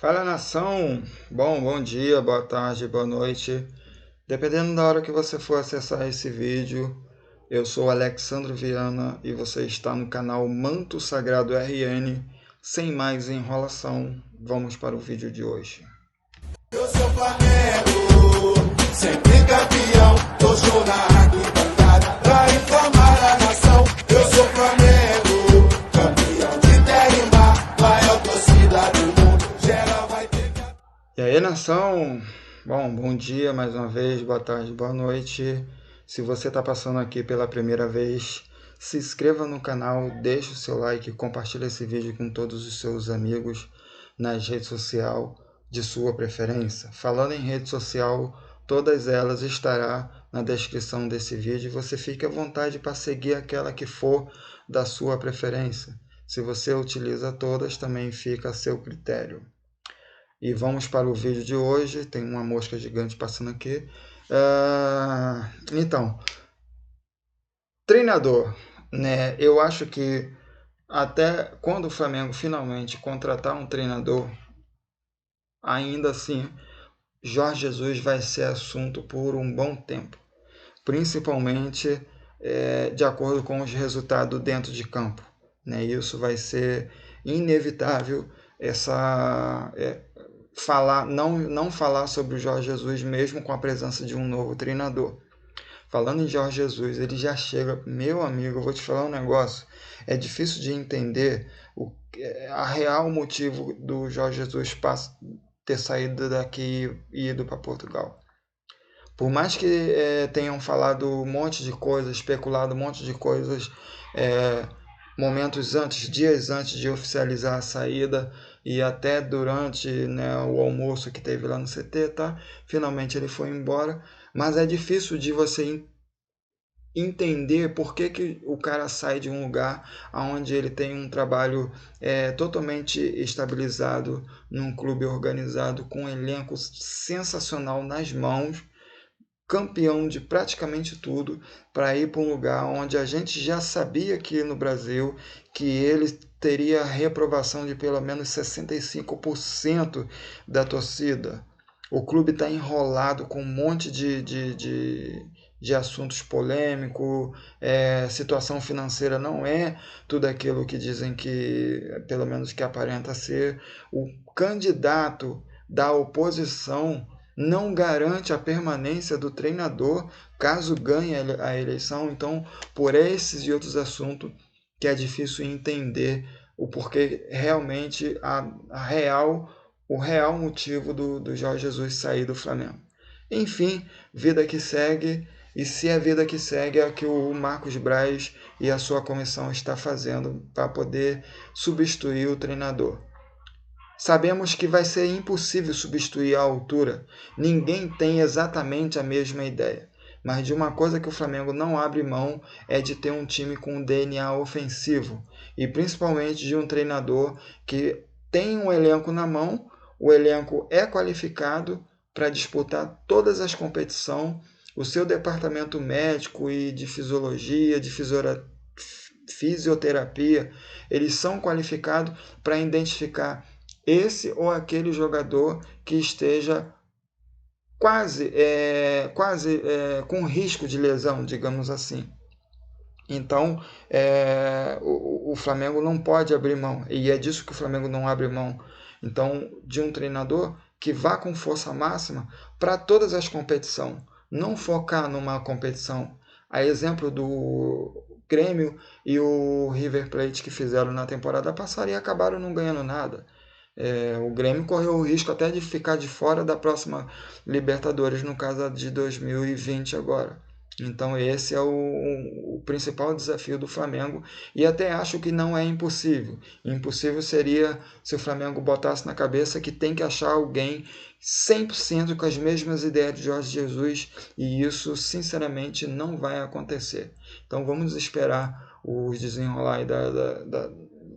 Fala nação! Bom dia, boa tarde, boa noite. Dependendo da hora que você for acessar esse vídeo, eu sou Alexandre Viana e você está no canal Manto Sagrado RN. Sem mais enrolação, vamos para o vídeo de hoje. Eu sou Flamengo, sempre campeão, tô show na arquibancada pra inflamar a nação. Eu sou Flamengo, campeão de terra e mar, maior torcida do mundo, geral vai ter que... E aí, nação? Bom dia mais uma vez, boa tarde, boa noite. Se você está passando aqui pela primeira vez, se inscreva no canal, deixe o seu like, compartilhe esse vídeo com todos os seus amigos nas redes sociais de sua preferência. Falando em rede social, todas elas estarão na descrição desse vídeo. Você fique à vontade para seguir aquela que for da sua preferência. Se você utiliza todas, também fica a seu critério. E vamos para o vídeo de hoje. Tem uma mosca gigante passando aqui. Então, treinador, né? Eu acho que até quando o Flamengo finalmente contratar um treinador, ainda assim, Jorge Jesus vai ser assunto por um bom tempo. Principalmente de acordo com os resultados dentro de campo, né? Isso vai ser inevitável, não falar sobre o Jorge Jesus mesmo com a presença de um novo treinador. Falando em Jorge Jesus, ele já chega, meu amigo, eu vou te falar um negócio, é difícil de entender a real motivo do Jorge Jesus ter saído daqui e ido para Portugal. Por mais que tenham falado um monte de coisas, especulado um monte de coisas, momentos antes, dias antes de oficializar a saída e até durante, né, o almoço que teve lá no CT, tá? Finalmente ele foi embora, mas é difícil de você entender por que o cara sai de um lugar onde ele tem um trabalho totalmente estabilizado, num clube organizado, com um elenco sensacional nas mãos, campeão de praticamente tudo, para ir para um lugar onde a gente já sabia que no Brasil que ele teria reprovação de pelo menos 65% da torcida. O clube está enrolado com um monte de assuntos polêmicos, situação financeira não é tudo aquilo que dizem que, pelo menos que aparenta ser. O candidato da oposição não garante a permanência do treinador caso ganhe a eleição. Então, por esses e outros assuntos que é difícil entender o porquê realmente o real motivo do Jorge Jesus sair do Flamengo. Enfim, vida que segue, e se é vida que segue, é o que o Marcos Braz e a sua comissão está fazendo para poder substituir o treinador. Sabemos que vai ser impossível substituir a altura. Ninguém tem exatamente a mesma ideia. Mas de uma coisa que o Flamengo não abre mão é de ter um time com um DNA ofensivo. E principalmente de um treinador que tem um elenco na mão, o elenco é qualificado para disputar todas as competições. O seu departamento médico e de fisiologia, de fisioterapia, eles são qualificados para identificar esse ou aquele jogador que esteja quase com risco de lesão, digamos assim. Então, o Flamengo não pode abrir mão, e é disso que o Flamengo não abre mão. Então, de um treinador que vá com força máxima para todas as competições, não focar numa competição. A exemplo do Grêmio e o River Plate que fizeram na temporada passada e acabaram não ganhando nada. O Grêmio correu o risco até de ficar de fora da próxima Libertadores, no caso de 2020 agora. Então esse é o principal desafio do Flamengo, e até acho que não é impossível. Impossível seria se o Flamengo botasse na cabeça que tem que achar alguém 100% com as mesmas ideias de Jorge Jesus, e isso sinceramente não vai acontecer. Então vamos esperar os desenrolar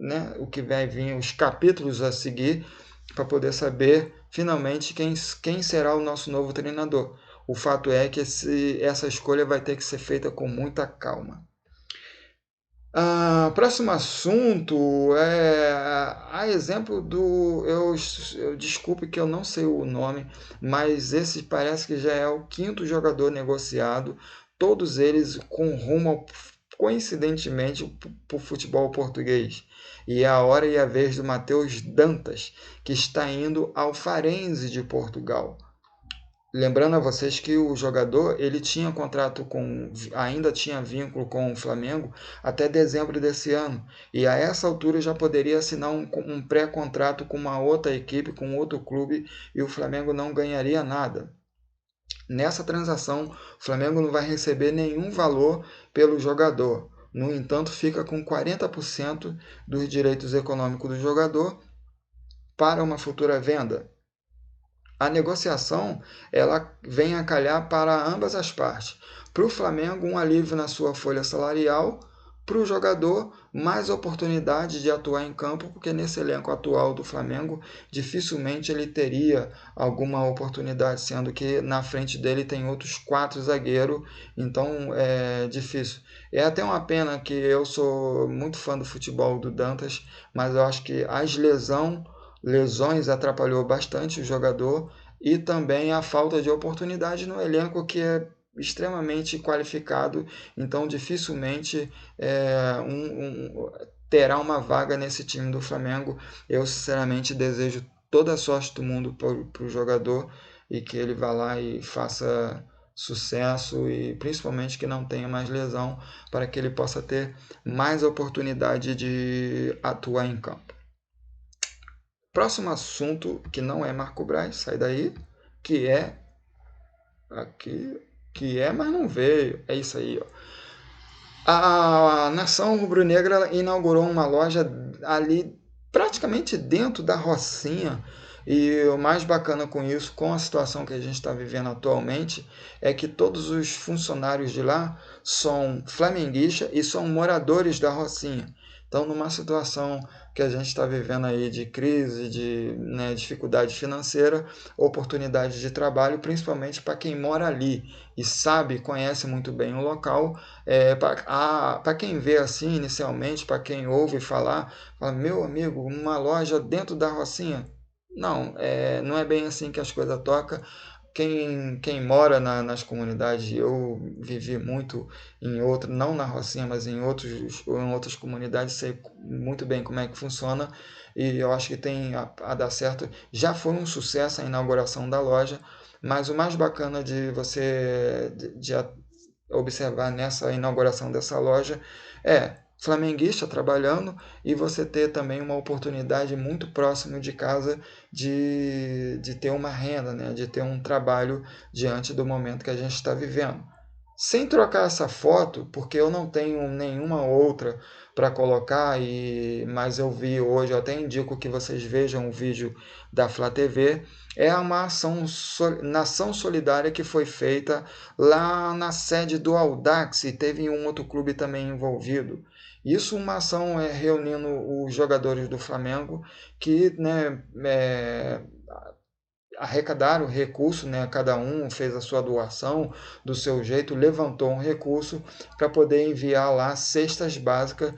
né, o que vai vir, os capítulos a seguir, para poder saber finalmente quem será o nosso novo treinador. O fato é que essa escolha vai ter que ser feita com muita calma. Próximo assunto é a exemplo do. Desculpe que eu não sei o nome, mas esse parece que já é o quinto jogador negociado, todos eles com rumo, coincidentemente, para o futebol português. E é a hora e a vez do Matheus Dantas, que está indo ao Farense de Portugal. Lembrando a vocês que o jogador ele tinha contrato ainda tinha vínculo com o Flamengo até dezembro desse ano e a essa altura já poderia assinar um pré-contrato com uma outra equipe, com outro clube e o Flamengo não ganharia nada. Nessa transação, o Flamengo não vai receber nenhum valor pelo jogador. No entanto, fica com 40% dos direitos econômicos do jogador para uma futura venda. A negociação ela vem a calhar para ambas as partes. Para o Flamengo, um alívio na sua folha salarial, para o jogador, mais oportunidade de atuar em campo, porque nesse elenco atual do Flamengo, dificilmente ele teria alguma oportunidade, sendo que na frente dele tem outros 4 zagueiros, então é difícil. É até uma pena que eu sou muito fã do futebol do Dantas, mas eu acho que as lesões atrapalhou bastante o jogador e também a falta de oportunidade no elenco que é extremamente qualificado, então dificilmente terá uma vaga nesse time do Flamengo. Eu sinceramente desejo toda a sorte do mundo para o jogador e que ele vá lá e faça sucesso e principalmente que não tenha mais lesão para que ele possa ter mais oportunidade de atuar em campo. Próximo assunto, que não é Marco Braz, sai daí, que é aqui, mas não veio. É isso aí, ó. A nação rubro-negra inaugurou uma loja ali praticamente dentro da Rocinha. E o mais bacana com isso, com a situação que a gente está vivendo atualmente, é que todos os funcionários de lá são flamenguistas e são moradores da Rocinha. Então, numa situação que a gente está vivendo aí de crise, de dificuldade financeira, oportunidade de trabalho, principalmente para quem mora ali e sabe, conhece muito bem o local. Para quem vê assim inicialmente, para quem ouve falar, fala, meu amigo, uma loja dentro da Rocinha? Não, não é bem assim que as coisas tocam. Quem mora nas comunidades, eu vivi muito não na Rocinha, mas em outras comunidades, sei muito bem como é que funciona e eu acho que tem a dar certo. Já foi um sucesso a inauguração da loja, mas o mais bacana de você de observar nessa inauguração dessa loja é flamenguista trabalhando e você ter também uma oportunidade muito próximo de casa de ter uma renda, né? De ter um trabalho diante do momento que a gente está vivendo. Sem trocar essa foto, porque eu não tenho nenhuma outra para colocar, mas eu vi hoje, eu até indico que vocês vejam o vídeo da Flá TV, é uma nação solidária que foi feita lá na sede do Audax e teve um outro clube também envolvido. Isso uma ação reunindo os jogadores do Flamengo que arrecadaram recurso, cada um fez a sua doação do seu jeito, levantou um recurso para poder enviar lá cestas básicas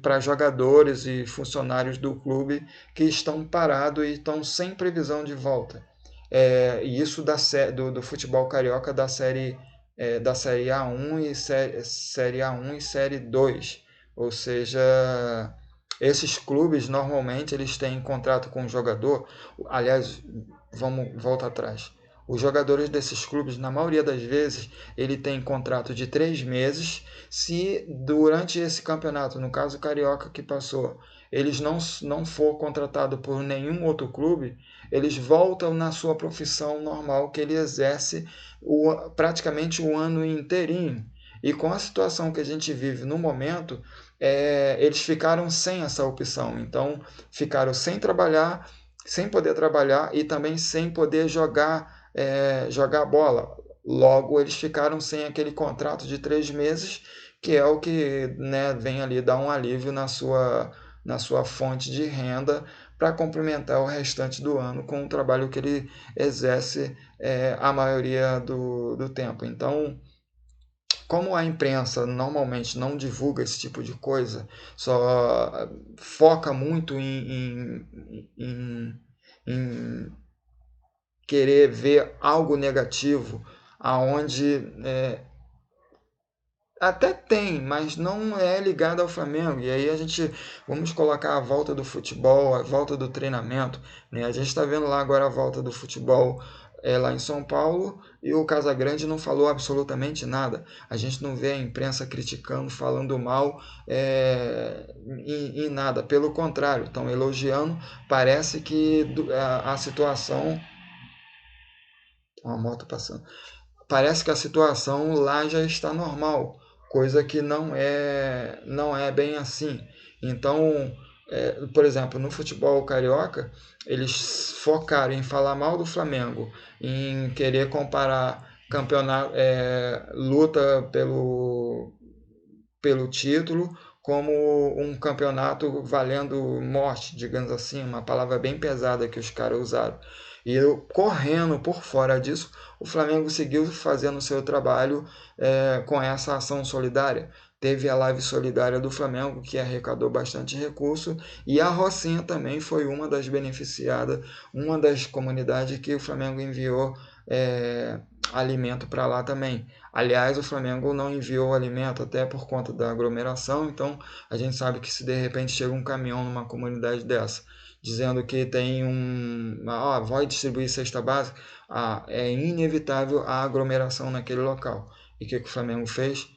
para jogadores e funcionários do clube que estão parados e estão sem previsão de volta. E isso do futebol carioca da série A1 e série A1 e série 2, ou seja, esses clubes normalmente eles têm contrato com o jogador. Aliás, vamos voltar atrás. Os jogadores desses clubes, na maioria das vezes, ele tem contrato de 3 meses. Se durante esse campeonato, no caso Carioca que passou, eles não for contratado por nenhum outro clube, eles voltam na sua profissão normal que ele exerce praticamente o ano inteirinho. E com a situação que a gente vive no momento, eles ficaram sem essa opção. Então, ficaram sem poder trabalhar e também sem poder jogar bola. Logo, eles ficaram sem aquele contrato de 3 meses, que é o que vem ali dar um alívio na sua fonte de renda para complementar o restante do ano com o trabalho que ele exerce a maioria do tempo. Então, como a imprensa normalmente não divulga esse tipo de coisa, só foca muito em querer ver algo negativo, aonde até tem, mas não é ligado ao Flamengo. E aí a gente vamos colocar a volta do futebol, a volta do treinamento, né? A gente está vendo lá agora a volta do futebol lá em São Paulo e o Casagrande não falou absolutamente nada. A gente não vê a imprensa criticando, falando mal em nada. Pelo contrário, estão elogiando. Parece que a situação. Uma moto passando. Parece que a situação lá já está normal, coisa que não é bem assim. Então, por exemplo, no futebol carioca, eles focaram em falar mal do Flamengo, em querer comparar campeonato, luta pelo título como um campeonato valendo morte, digamos assim, uma palavra bem pesada que os caras usaram. E eu, correndo por fora disso, o Flamengo seguiu fazendo o seu trabalho com essa ação solidária. Teve a live solidária do Flamengo, que arrecadou bastante recurso, e a Rocinha também foi uma das beneficiadas, uma das comunidades que o Flamengo enviou alimento para lá também. Aliás, o Flamengo não enviou alimento até por conta da aglomeração, então a gente sabe que se de repente chega um caminhão numa comunidade dessa, dizendo que tem vai distribuir cesta básica, é inevitável a aglomeração naquele local. E o que o Flamengo fez?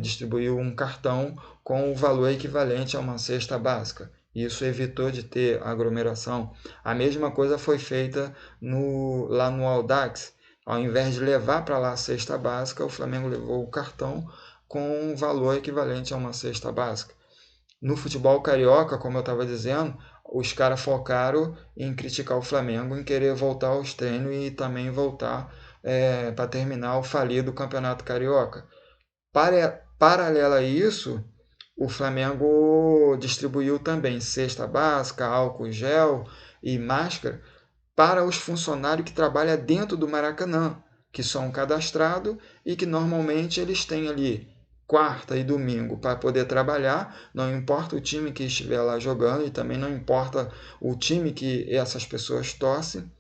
Distribuiu um cartão com o valor equivalente a uma cesta básica. Isso evitou de ter aglomeração. A mesma coisa foi feita lá no Audax. Ao invés de levar para lá a cesta básica, o Flamengo levou o cartão com um valor equivalente a uma cesta básica. No futebol carioca, como eu estava dizendo, os caras focaram em criticar o Flamengo, em querer voltar aos treinos e também voltar para terminar o falido Campeonato Carioca. Paralelo a isso, o Flamengo distribuiu também cesta básica, álcool gel e máscara para os funcionários que trabalham dentro do Maracanã, que são cadastrados e que normalmente eles têm ali quarta e domingo para poder trabalhar, não importa o time que estiver lá jogando e também não importa o time que essas pessoas torcem,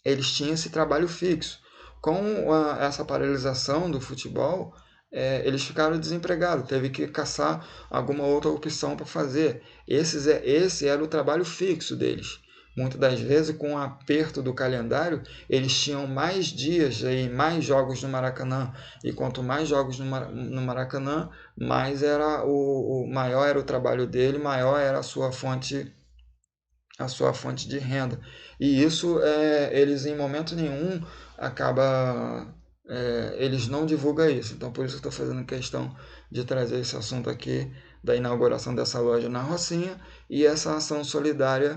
eles tinham esse trabalho fixo. Com essa paralisação do futebol, eles ficaram desempregados, teve que caçar alguma outra opção para fazer. Esse era o trabalho fixo deles. Muitas das vezes, com o aperto do calendário, eles tinham mais dias e mais jogos no Maracanã. E quanto mais jogos no Maracanã, maior era o trabalho dele, maior era a sua fonte de renda. E isso, eles em momento nenhum eles não divulgam isso. Então, por isso que eu estou fazendo questão de trazer esse assunto aqui da inauguração dessa loja na Rocinha e essa ação solidária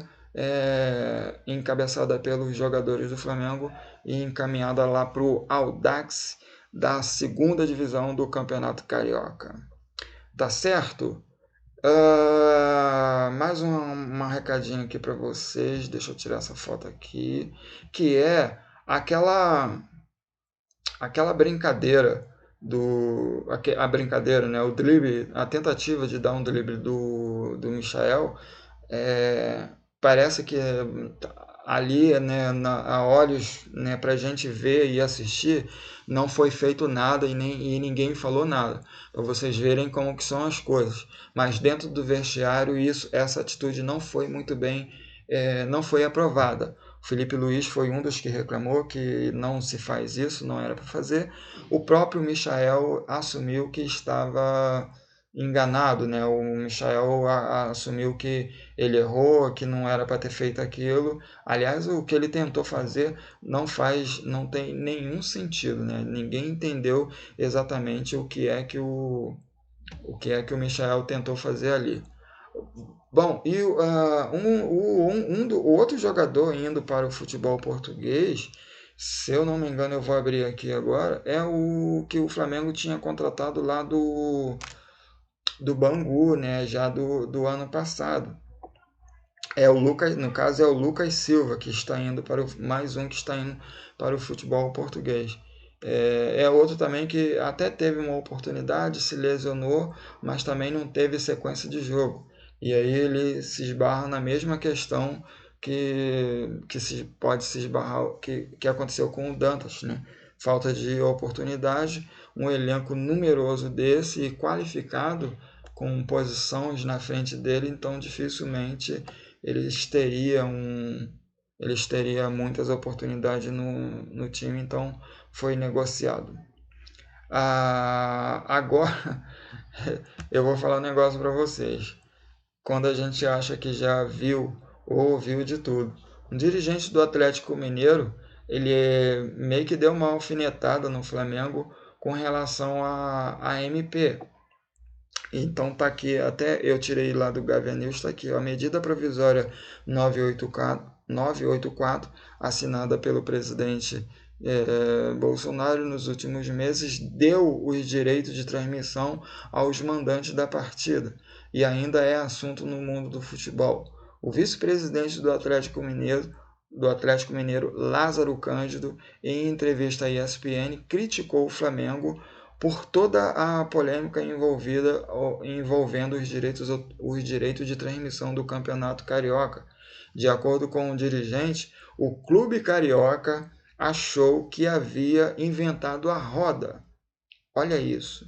encabeçada pelos jogadores do Flamengo e encaminhada lá para o Audax da segunda divisão do Campeonato Carioca. Tá certo? Mais uma recadinho aqui para vocês. Deixa eu tirar essa foto aqui, que é aquela brincadeira a brincadeira, né? O drible, a tentativa de dar um drible do Michael. Parece que ali, né, a olhos, né, para a gente ver e assistir, não foi feito nada e ninguém falou nada, para vocês verem como que são as coisas. Mas dentro do vestiário, essa atitude não foi muito bem, não foi aprovada. O Felipe Luiz foi um dos que reclamou que não se faz isso, não era para fazer. O próprio Michael assumiu que estava enganado, né? O Michael assumiu que ele errou, que não era para ter feito aquilo. Aliás, o que ele tentou fazer não tem nenhum sentido, né? Ninguém entendeu exatamente o que é que o Michael tentou fazer ali. Bom, e o outro jogador indo para o futebol português, se eu não me engano, eu vou abrir aqui agora, é o que o Flamengo tinha contratado lá do Bangu, né, já do ano passado. No caso é o Lucas Silva, que está indo mais um que está indo para o futebol português. É outro também que até teve uma oportunidade, se lesionou, mas também não teve sequência de jogo. E aí ele se esbarra na mesma questão pode se esbarrar, que aconteceu com o Dantas, né? Falta de oportunidade, um elenco numeroso desse e qualificado, com posições na frente dele, então dificilmente eles teriam, eles teriam muitas oportunidades no time, então foi negociado. Agora eu vou falar um negócio para vocês. Quando a gente acha que já viu ou ouviu de tudo, um dirigente do Atlético Mineiro, ele meio que deu uma alfinetada no Flamengo com relação a MP. Então tá aqui, até eu tirei lá do Gavia News, tá aqui, ó, a medida provisória 984, assinada pelo presidente Bolsonaro nos últimos meses, deu os direitos de transmissão aos mandantes da partida e ainda é assunto no mundo do futebol. O vice-presidente do Atlético Mineiro, Lázaro Cândido, em entrevista à ESPN, criticou o Flamengo por toda a polêmica envolvendo os direitos de transmissão do Campeonato Carioca. De acordo com o dirigente, o clube carioca achou que havia inventado a roda. Olha isso.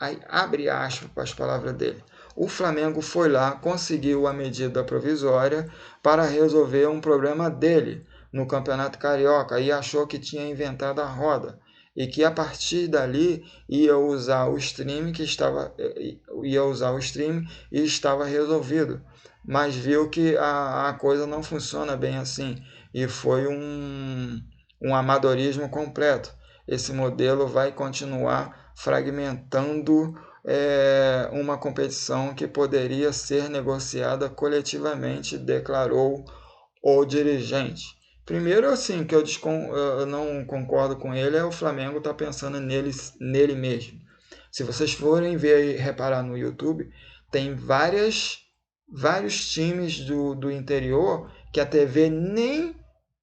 Aí abre aspas para as palavras dele. O Flamengo foi lá, conseguiu a medida provisória para resolver um problema dele no Campeonato Carioca e achou que tinha inventado a roda e que a partir dali ia usar o stream e estava resolvido. Mas viu que a coisa não funciona bem assim e foi um amadorismo completo. Esse modelo vai continuar fragmentando uma competição que poderia ser negociada coletivamente, declarou o dirigente. Primeiro, assim, que eu não concordo com ele é o Flamengo tá pensando nele mesmo. Se vocês forem ver e reparar no YouTube, tem vários times do interior que a TV nem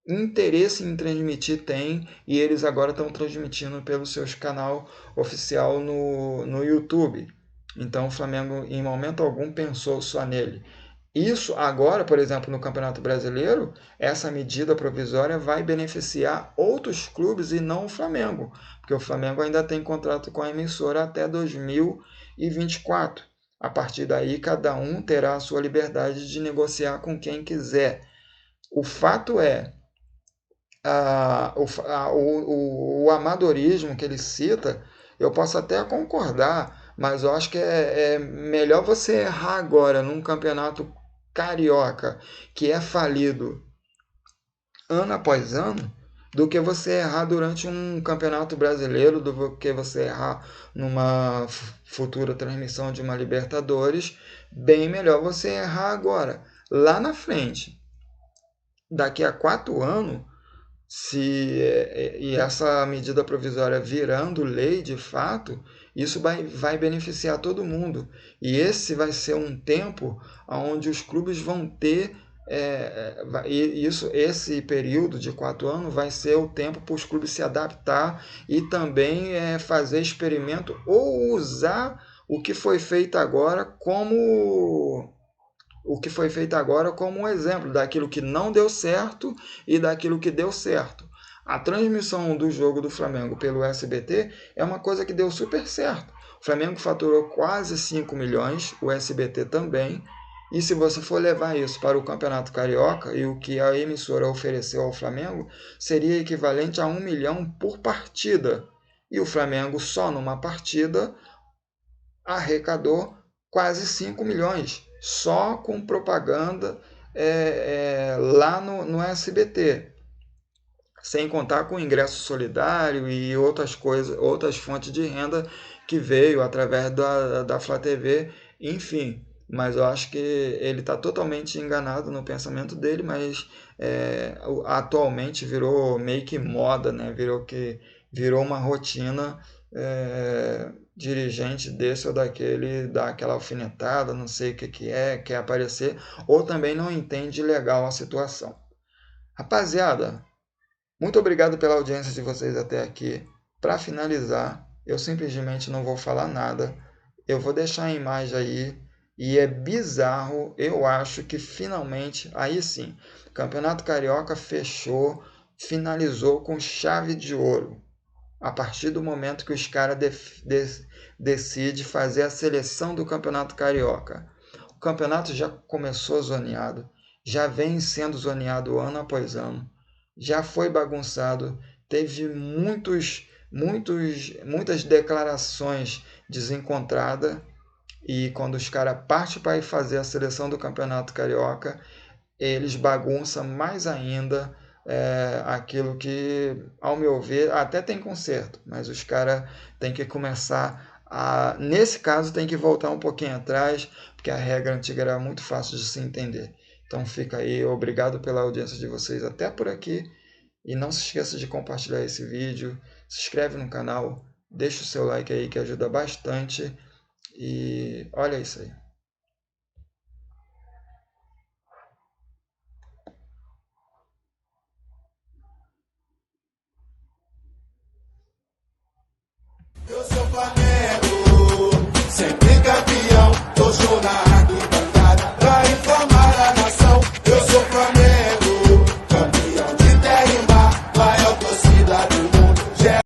interesse em transmitir tem, e eles agora estão transmitindo pelo seu canal oficial no YouTube. Então o Flamengo em momento algum pensou só nele. Isso agora, por exemplo, no Campeonato Brasileiro, essa medida provisória vai beneficiar outros clubes e não o Flamengo, porque o Flamengo ainda tem contrato com a emissora até 2024. A partir daí, cada um terá a sua liberdade de negociar com quem quiser. O fato é, o amadorismo que ele cita, eu posso até concordar, mas eu acho que é melhor você errar agora num campeonato carioca que é falido ano após ano, do que você errar durante um campeonato brasileiro, do que você errar numa futura transmissão de uma Libertadores. Bem melhor você errar agora, lá na frente. Daqui a 4 anos, e essa medida provisória virando lei de fato, isso vai beneficiar todo mundo. E esse vai ser um tempo onde os clubes vão ter. Esse período de 4 anos vai ser o tempo para os clubes se adaptar e também fazer experimento ou usar o que foi feito agora como um exemplo daquilo que não deu certo e daquilo que deu certo. A transmissão do jogo do Flamengo pelo SBT é uma coisa que deu super certo. O Flamengo faturou quase 5 milhões, o SBT também. E se você for levar isso para o Campeonato Carioca, e o que a emissora ofereceu ao Flamengo, seria equivalente a 1 milhão por partida. E o Flamengo, só numa partida, arrecadou quase 5 milhões, só com propaganda lá no SBT. Sem contar com o ingresso solidário e outras coisas, outras fontes de renda que veio através da Flá TV, enfim. Mas eu acho que ele está totalmente enganado no pensamento dele, mas atualmente virou meio que moda, né? Virou uma rotina, dirigente desse ou daquele, dá aquela alfinetada, não sei o que quer aparecer, ou também não entende legal a situação. Rapaziada, muito obrigado pela audiência de vocês até aqui. Para finalizar, eu simplesmente não vou falar nada. Eu vou deixar a imagem aí. E é bizarro, eu acho que finalmente, aí sim, o Campeonato Carioca fechou, finalizou com chave de ouro. A partir do momento que os caras decidem fazer a seleção do Campeonato Carioca. O campeonato já começou zoneado, já vem sendo zoneado ano após ano, já foi bagunçado, teve muitas declarações desencontradas, e quando os caras partem para ir fazer a seleção do Campeonato Carioca, eles bagunçam mais ainda aquilo que, ao meu ver, até tem conserto, mas os caras têm que começar a... Nesse caso, tem que voltar um pouquinho atrás, porque a regra antiga era muito fácil de se entender. Então fica aí, obrigado pela audiência de vocês até por aqui, e não se esqueça de compartilhar esse vídeo, se inscreve no canal, deixa o seu like aí que ajuda bastante, e olha isso aí.